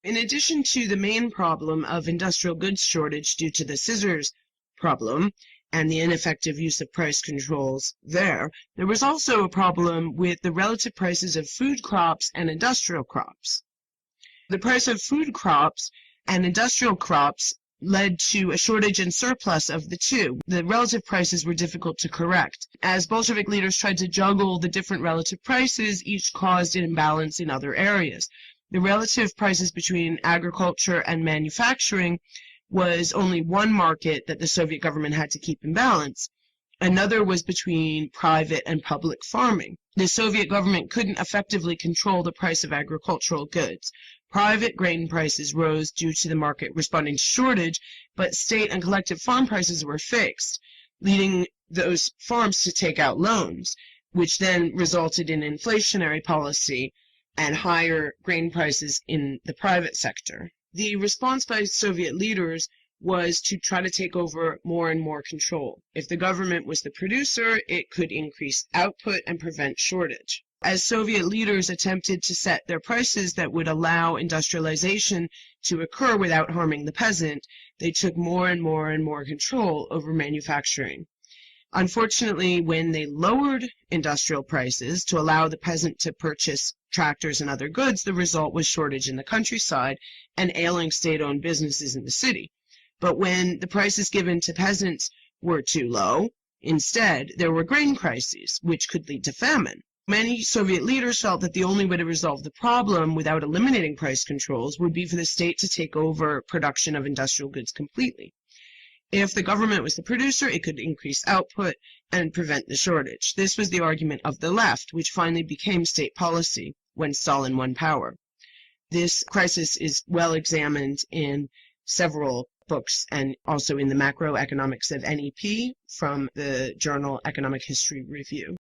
In addition to the main problem of industrial goods shortage due to the scissors problem and the ineffective use of price controls there was also a problem with the relative prices of food crops and industrial crops. The price of food crops and industrial crops led to a shortage and surplus of the two. The relative prices were difficult to correct. As Bolshevik leaders tried to juggle the different relative prices, each caused an imbalance in other areas. The relative prices between agriculture and manufacturing was only one market that the Soviet government had to keep in balance. Another was between private and public farming. The Soviet government couldn't effectively control the price of agricultural goods. Private grain prices rose due to the market responding to shortage, but state and collective farm prices were fixed, leading those farms to take out loans, which then resulted in inflationary policy and higher grain prices in the private sector. The response by Soviet leaders was to try to take over more and more control. If the government was the producer, it could increase output and prevent shortage. As Soviet leaders attempted to set their prices that would allow industrialization to occur without harming the peasant, they took more and more and more control over manufacturing. Unfortunately, when they lowered industrial prices to allow the peasant to purchase tractors and other goods, the result was shortage in the countryside and ailing state-owned businesses in the city. But when the prices given to peasants were too low, instead, there were grain crises, which could lead to famine. Many Soviet leaders felt that the only way to resolve the problem without eliminating price controls would be for the state to take over production of industrial goods completely. If the government was the producer, it could increase output and prevent the shortage. This was the argument of the left, which finally became state policy when Stalin won power. This crisis is well examined in several books and also in the Macroeconomics of NEP from the journal Economic History Review.